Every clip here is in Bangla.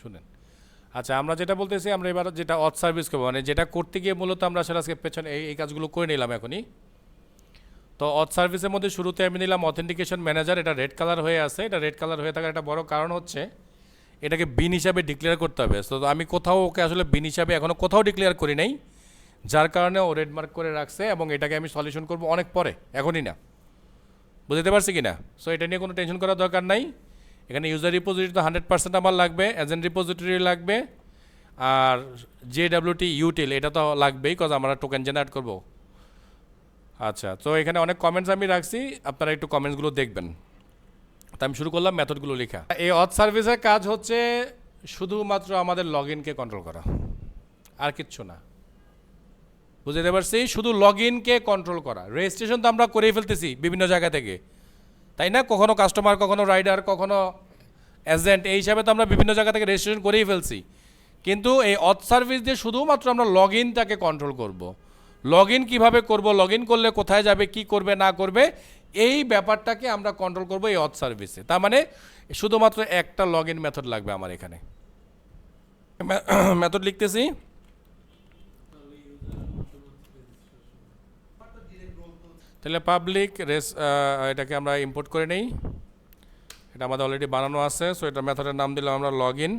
শুনেন। আচ্ছা, আমরা যেটা বলতেছি, আমরা এবার যেটা অথ সার্ভিস করবো, মানে যেটা করতে গিয়ে মূলত আমরা আসলে আজকে পেছনে এই কাজগুলো করে নিলাম এখনই। তো অথ সার্ভিসের মধ্যে শুরুতে আমি নিলাম অথেন্টিকেশন ম্যানেজার। এটা রেড কালার হয়ে আছে। এটা রেড কালার হয়ে থাকার একটা বড় কারণ হচ্ছে এটাকে বিন হিসাবে ডিক্লেয়ার করতে হবে। তো আমি কোথাও ওকে আসলে বিন হিসাবে এখনও কোথাও ডিক্লেয়ার করি নাই, যার কারণে ও রেড মার্ক করে রাখছে, এবং এটাকে আমি সলিউশন করব অনেক পরে, এখনই না। বুঝতে পারছি কি না? সো এটা নিয়ে কোনো টেনশন করার দরকার নাই। এখানে ইউজার রিপোজিটরি তো 100% আমার লাগবে, এজেন্ট রিপোজিটরি লাগবে, আর JWT ইউটিল এটা তো লাগবেই, কজ আমরা টোকেন জেনারেট করব। আচ্ছা, তো এখানে অনেক কমেন্টস আমি রাখছি, আপনারা একটু কমেন্টসগুলো দেখবেন। তো আমি শুরু করলাম মেথডগুলো লেখা। এই অথ সার্ভিসের কাজ হচ্ছে শুধুমাত্র আমাদের লগ ইনকে কন্ট্রোল করা, আর কিচ্ছু না। বুঝতে পারছি? শুধু লগ ইনকে কন্ট্রোল করা। রেজিস্ট্রেশন তো আমরা করেই ফেলতেছি বিভিন্ন জায়গা থেকে, তাই না? কখনো কাস্টমার, কখনো রাইডার, কখনো এজেন্ট, এই হিসাবে তো আমরা বিভিন্ন জায়গা থেকে রেজিস্ট্রেশন করেই ফেলছি। কিন্তু এই অথ সার্ভিস দিয়ে শুধুমাত্র আমরা লগ ইনটাকে কন্ট্রোল করব। লগ ইন কীভাবে করবো, লগ ইন করলে কোথায় যাবে, কি করবে না করবে, এই ব্যাপারটাকে আমরা কন্ট্রোল করব এই অথ সার্ভিসে। তার মানে শুধুমাত্র একটা লগ ইন মেথড লাগবে আমার এখানে। মেথড লিখতেছি। তাহলে পাবলিক এটাকে আমরা ইম্পোর্ট করে নেই। এটা আমাদের অলরেডি বানানো আছে। সো এটা মেথডের নাম দিলাম আমরা লগ ইন।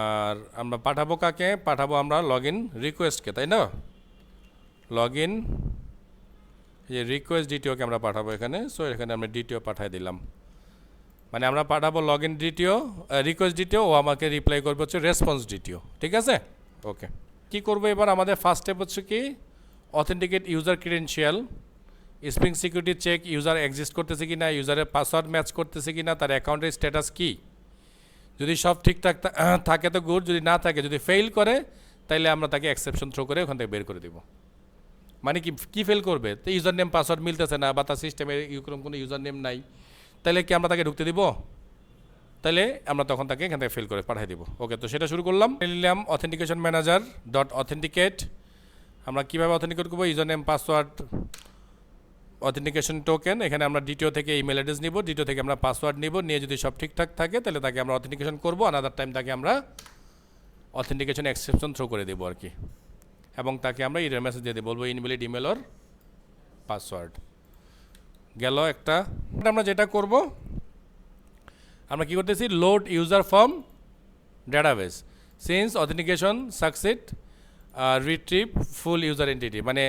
আর আমরা পাঠাবো কাকে? পাঠাবো আমরা লগ ইন রিকোয়েস্টকে, তাই না? লগ ইন এই রিকোয়েস্ট ডিটিওকে আমরা পাঠাবো এখানে। সো এখানে আমরা ডিটিও পাঠিয়ে দিলাম। মানে আমরা পাঠাবো log in DTO, request DTO, ও আমাকে রিপ্লাই করবে হচ্ছে রেসপন্স ডিটিও। ঠিক আছে? ওকে। কি করবো এবার? আমাদের ফার্স্ট স্টেপ হচ্ছে কি, authenticate user credential, spring security check, user exist করতেছে কি না, ইউজারের পাসওয়ার্ড ম্যাচ করতেছে কি না, তার অ্যাকাউন্টের স্ট্যাটাস কি। যদি সব ঠিকঠাক থাকে তো গুড, যদি না থাকে, যদি ফেল করে, তাইলে আমরা তাকে এক্সেপশন থ্রো করে ওখান থেকে বের করে দিব। মানে কি ফেল করবে? তো ইউজার নেম পাসওয়ার্ড মিলতেছে না, বা তার সিস্টেমে ইউক্রম কোনো ইউজার নেম নাই, তাহলে কি আমরা তাকে ঢুকতে দিব? তাহলে আমরা তখন তাকে এখান থেকে ফেল করে পাঠিয়ে দিব। ওকে, তো সেটা শুরু করলাম। নিলাম অথেন্টিকেশন ম্যানেজার ডট অথেন্টিকেট। আমরা কীভাবে অথেন্টিকেট করবো? User name, password, authentication token. এখানে আমরা ডিটিও থেকে ইমেল অ্যাড্রেস নিব, ডিটিও থেকে আমরা পাসওয়ার্ড নিব, নিয়ে যদি সব ঠিকঠাক থাকে তাহলে তাকে আমরা অথেন্টিকেশন করবো। আনাদার টাইম তাকে আমরা অথেন্টিকেশন এক্সেপশন থ্রো করে দেবো আর কি, এবং তাকে আমরা এরর মেসেজ দিয়ে দেবো, বলবো ইনভ্যালিড ইমেল অর পাসওয়ার্ড। গেল একটা। আমরা যেটা করব, আমরা কি করতেছি, load user from database since authentication succeed retrieve full user entity. মানে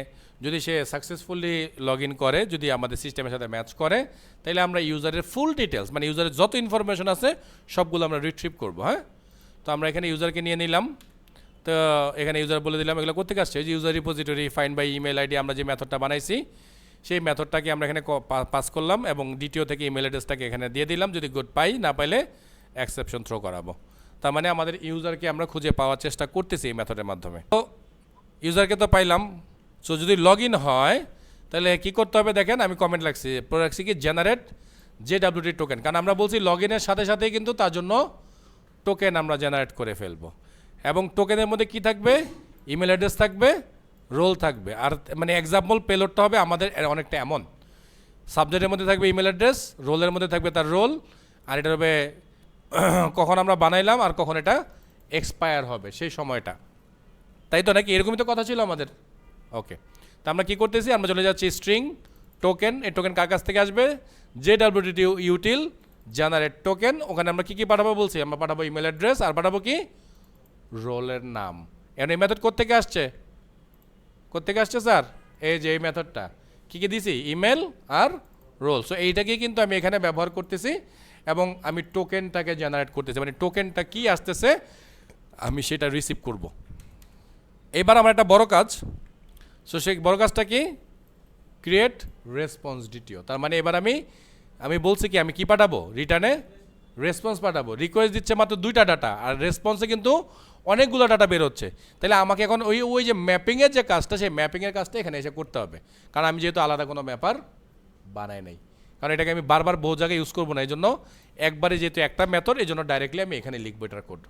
যদি সে সাকসেসফুলি লগ ইন করে, যদি আমাদের সিস্টেমের সাথে ম্যাচ করে, তাহলে আমরা ইউজারের ফুল ডিটেলস, মানে ইউজারের যত ইনফরমেশন আছে সবগুলো আমরা রিট্রিভ করবো। হ্যাঁ, তো আমরা এখানে ইউজারকে নিয়ে নিলাম। তো এখানে ইউজার বলে দিলাম এগুলো কোথেকে আসছে, যে user repository find by email ID, আমরা যে মেথডটা বানাইছি সেই মেথডটাকে আমরা এখানে পাস করলাম, এবং ডিটিও থেকে ইমেল অ্যাড্রেসটাকে এখানে দিয়ে দিলাম। যদি গুড পাই, না পাইলে এক্সেপশন থ্রো করাবো। তার মানে আমাদের ইউজারকে আমরা খুঁজে পাওয়ার চেষ্টা করতেছি এই মেথডের মাধ্যমে। তো ইউজারকে তো পাইলাম। সো যদি লগ ইন হয় তাহলে কী করতে হবে দেখেন, আমি কমেন্ট রাখছি কি জেনারেট JWT টোকেন, কারণ আমরা বলছি লগ ইনের সাথে সাথেই কিন্তু তার জন্য টোকেন আমরা জেনারেট করে ফেলবো। এবং টোকেনের মধ্যে কি থাকবে? ইমেল অ্যাড্রেস থাকবে, রোল থাকবে। আর মানে এক্সাম্পল পেলোডটা হবে আমাদের অনেকটা এমন, সাবজেক্টের মধ্যে থাকবে ইমেল অ্যাড্রেস, রোলের মধ্যে থাকবে তার রোল, আর এটা হবে কখন আমরা বানাইলাম আর কখন এটা এক্সপায়ার হবে সেই সময়টা। তাই তো নাকি? এরকমই তো কথা ছিল আমাদের। ওকে, তো আমরা কী করতেছি, আমরা চলে যাচ্ছি স্ট্রিং টোকেন। এই টোকেন কার কাছ থেকে আসবে? JWT util generate token. ওখানে আমরা কী পাঠাবো বলছি? আমরা পাঠাবো ইমেল অ্যাড্রেস, আর পাঠাবো কি? রোলের নাম। এখন এই মেথড কোত্থেকে আসছে? কোত্থেকে আসছে স্যার? এই যে এই মেথডটা কী দিছি? ইমেল আর রোল। সো এইটাকেই কিন্তু আমি এখানে ব্যবহার করতেছি, এবং আমি টোকেনটাকে জেনারেট করতেছি, মানে টোকেনটা কি আসতেছে আমি সেটা রিসিভ করব। এবার আমার একটা বড় কাজ। সো সেই বড় কাজটা কি? Create response ডিটিও। তার মানে এবার আমি বলছি কি, আমি কি পাঠাবো? রিটার্নে রেসপন্স পাঠাবো। রিকোয়েস্ট দিচ্ছে মাত্র 2টা ডাটা, আর রেসপন্সে কিন্তু অনেকগুলো ডাটা বেরোচ্ছে। তাহলে আমাকে এখন ওই যে ম্যাপিংয়ের যে কাজটা, সেই ম্যাপিংয়ের কাজটা এখানে এসে করতে হবে, কারণ আমি যেহেতু আলাদা কোনো ম্যাপার বানাই নাই, কারণ এটাকে আমি বারবার বহু জায়গায় ইউজ করবো না, এই জন্য একবারে যেহেতু একটা মেথড, এই জন্য ডাইরেক্টলি আমি এখানে লিখবো এটার কোড।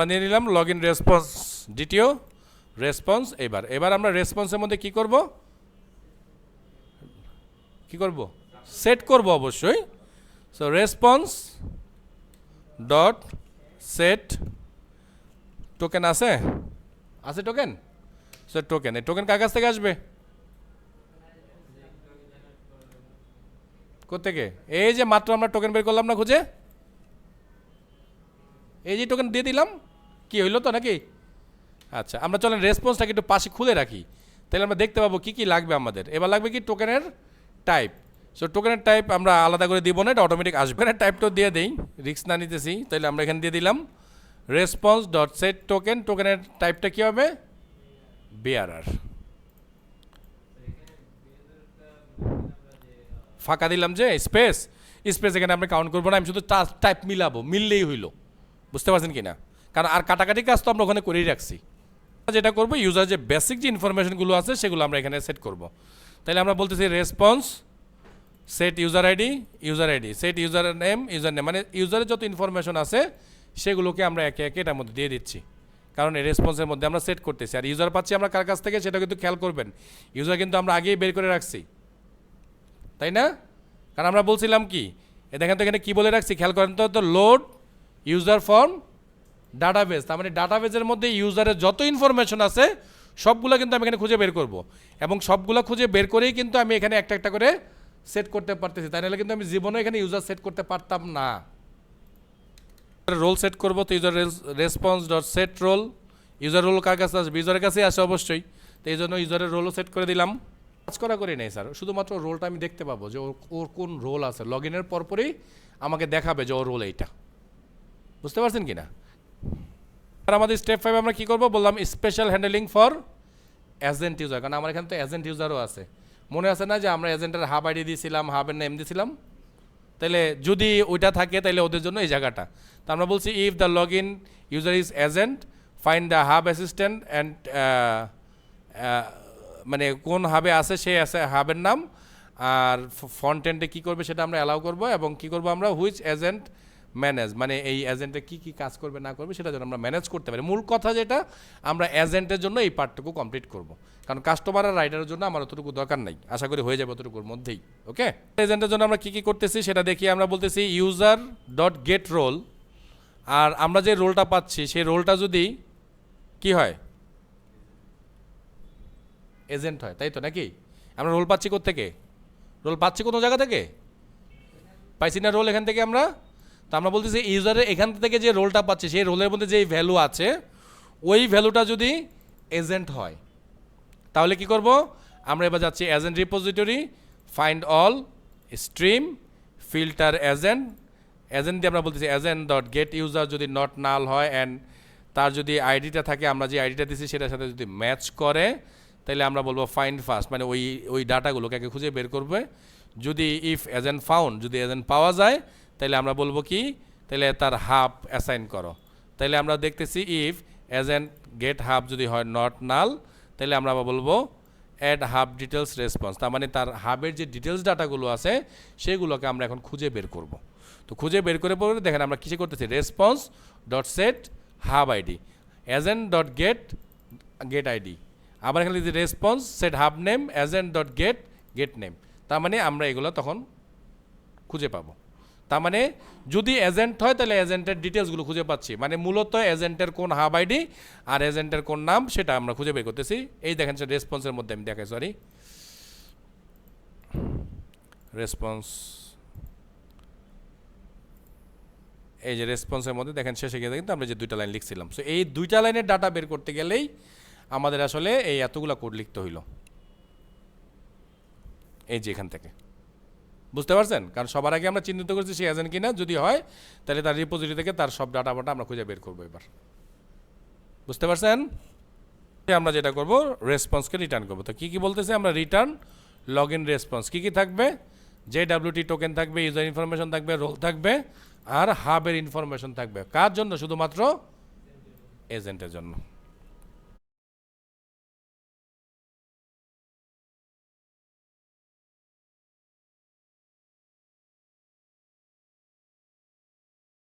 নিয়ে নিলাম লগ ইন রেসপন্স ডিটিও রেসপন্স। এবার আমরা রেসপন্সের মধ্যে কি করব? সেট করব অবশ্যই। So response dot set token আছে টোকেন সেট টোকেন। এই টোকেন কার কাছ থেকে আসবে? কোত্থেকে? এই যে মাত্র আমরা টোকেন বের করলাম না খুঁজে, এই যে টোকেন দিয়ে দিলাম, কি হইলো তো নাকি? আচ্ছা, আমরা চলেন রেসপন্সটাকে একটু পাশে খুলে রাখি, তাহলে আমরা দেখতে পাবো কি কি লাগবে আমাদের। এবার লাগবে কি টোকেনের টাইপ। সো টোকেনের টাইপ আমরা আলাদা করে দিব না, এটা অটোমেটিক আসবে। টোকেনের টাইপটাও দিয়ে দেই, রিস্ক না নিতেছি, তাহলে আমরা এখানে দিয়ে দিলাম রেসপন্স ডট সেট টোকেন। টোকেনের টাইপটা কী হবে? বিআরআর। ফাঁকা দিলাম যে স্পেস, স্পেস এখানে আমরা কাউন্ট করবো না, আমি শুধু টাইপ মিলাবো, মিললেই হইলো। বুঝতে পারছেন কি না? কারণ আর কাটাকাটি কাজ তো আমরা ওখানে করেই রাখছি। যেটা করবো, ইউজার যে বেসিক যে ইনফরমেশনগুলো আছে সেগুলো আমরা এখানে সেট করব। তাহলে আমরা বলতেছি response set user ID, set user name, মানে ইউজারের যত ইনফরমেশন আছে সেগুলোকে আমরা একে একে এটার মধ্যে দিয়ে দিচ্ছি, কারণ এই রেসপন্সের মধ্যে আমরা সেট করতেছি। আর ইউজার পাচ্ছি আমরা কার কাছ থেকে সেটা কিন্তু খেয়াল করবেন, ইউজার কিন্তু আমরা আগেই বের করে রাখছি, তাই না? কারণ আমরা বলছিলাম কি, দেখেন তো এখানে কী বলে রাখছি, খেয়াল করেন তো, লোড ইউজার ফর্ম ডাটাবেস। তার মানে ডাটাবেসের মধ্যে ইউজারের যত ইনফরমেশন আছে সবগুলো কিন্তু আমি এখানে খুঁজে বের করব, এবং সবগুলো খুঁজে বের করেই কিন্তু আমি এখানে একটা একটা করে সেট করতে পারতেছি। তাই নাহলে কিন্তু আমি জীবনে এখানে ইউজার সেট করতে পারতাম না। রোল সেট করবো, তো user response dot set role. User role কার কাছে আসবে? ইউজারের কাছেই আসে অবশ্যই, তো এই জন্য ইউজারের রোলও সেট করে দিলাম। কাজ করি নেই স্যার, শুধুমাত্র রোলটা আমি দেখতে পাবো যে ওর কোন রোল আছে। লগ ইনের পরপরই আমাকে দেখাবে যে ওর রোল এইটা। বুঝতে পারছেন কি না? আর আমাদের স্টেপ 5 আমরা কী করবো বললাম, special handling for agent user. কারণ আমার এখানে তো এজেন্ট ইউজারও আছে। মনে আছে না যে আমরা এজেন্টের হাব আইডি দিয়েছিলাম, হাবের নেম দিয়েছিলাম? তাহলে যদি ওইটা থাকে তাহলে ওদের জন্য এই জায়গাটা। তো আমরা বলছি if the log in user is agent find the hub assistant and, মানে কোন হাবে আছে সেই আছে হাবের নাম, আর ফ্রন্ট এন্ডে কী করবে সেটা আমরা অ্যালাউ করবো, এবং কী করবো আমরা হুইচ এজেন্ট ম্যানেজ, মানে এই এজেন্টে কী কী কাজ করবে না করবে সেটা যেন আমরা ম্যানেজ করতে পারি। মূল কথা যেটা, আমরা এজেন্টের জন্য এই পার্টটুকু কমপ্লিট করব, কারণ কাস্টমার আর রাইডারের জন্য আমার অতটুকু দরকার নাই, আশা করি হয়ে যাবে অতটুকুর মধ্যেই। ওকে, এজেন্টের জন্য আমরা কী কী করতেছি সেটা দেখি। আমরা বলতেছি ইউজার ডট গেট রোল, আর আমরা যে রোলটা পাচ্ছি সেই রোলটা যদি কি হয়, এজেন্ট হয়, তাই তো নাকি? আমরা রোল পাচ্ছি কোত্থেকে? রোল পাচ্ছি কোনো জায়গা থেকে? পাইছি না রোল এখান থেকে আমরা। তো আমরা বলতেছি ইউজারের এখান থেকে যে রোলটা পাচ্ছি সেই রোলের মধ্যে যে ভ্যালু আছে ওই ভ্যালুটা যদি এজেন্ট হয় তাহলে কি করব, আমরা এবার যাচ্ছি agent repository, find all, stream, filter agent. Agent দিয়ে আমরা বলতেছি এজেন্ট ডট গেট ইউজার যদি নট নাল হয় অ্যান্ড তার যদি আইডিটা থাকে, আমরা যে আইডিটা দিচ্ছি সেটার সাথে যদি ম্যাচ করে তাহলে আমরা বলবো ফাইন্ড ফার্স্ট, মানে ওই ডাটাগুলোকে খুঁজে বের করবে। যদি ইফ এজেন্ট ফাউন্ড, যদি এজেন্ট পাওয়া যায় তাহলে আমরা বলবো কি, তাহলে তার হাব অ্যাসাইন করো। তাহলে আমরা দেখতেছি ইফ এজেন্ট গেট হাব যদি হয় নট নাল, তাহলে আমরা বলবো অ্যাড হাব ডিটেলস রেসপন্স। তার মানে তার হাবের যে ডিটেলস ডাটাগুলো আছে সেগুলোকে আমরা এখন খুঁজে বের করব। তো খুঁজে বের করে পরে দেখেন আমরা কিসে করতেছি, response dot set hub ID, agent dot gate ID, আবার এখানে যদি response set hub name, agent dot gate name. তার মানে আমরা এগুলো তখন খুঁজে পাবো। তার মানে যদি এজেন্ট হয় তাহলে এজেন্টের ডিটেলসগুলো খুঁজে পাচ্ছি, মানে মূলত এজেন্টের কোন হাব আইডি আর এজেন্টের কোন নাম সেটা আমরা খুঁজে বের করতেছি। এই দেখেন সে রেসপন্সের মধ্যে আমি দেখাই, সরি রেসপন্স, এই যে রেসপন্সের মধ্যে দেখেন শেষে গিয়ে কিন্তু আমরা যে দুইটা লাইন লিখছিলাম। সো এই দুইটা লাইনের ডাটা বের করতে গেলেই আমাদের আসলে এই এতগুলো কোড লিখতে হইল, এই যে এখান থেকে। বুঝতে পারছেন? কারণ সবার আগে আমরা চিহ্নিত করছি সে এজেন্ট কিনা, যদি হয় তাহলে তার রিপোজিটরি থেকে তার সব ডাটা আমরা খুঁজে বের করবো এবার। বুঝতে পারছেন? আমরা যেটা করব, রেসপন্সকে রিটার্ন করবো। তো কী কী বলতেছে, আমরা রিটার্ন লগ ইন রেসপন্স। কী কী থাকবে, যে ডাব্লিউটি টোকেন থাকবে, ইউজার ইনফরমেশন থাকবে, রোল থাকবে, আর হাবের ইনফরমেশন থাকবে। কার জন্য? শুধুমাত্র এজেন্টের জন্য।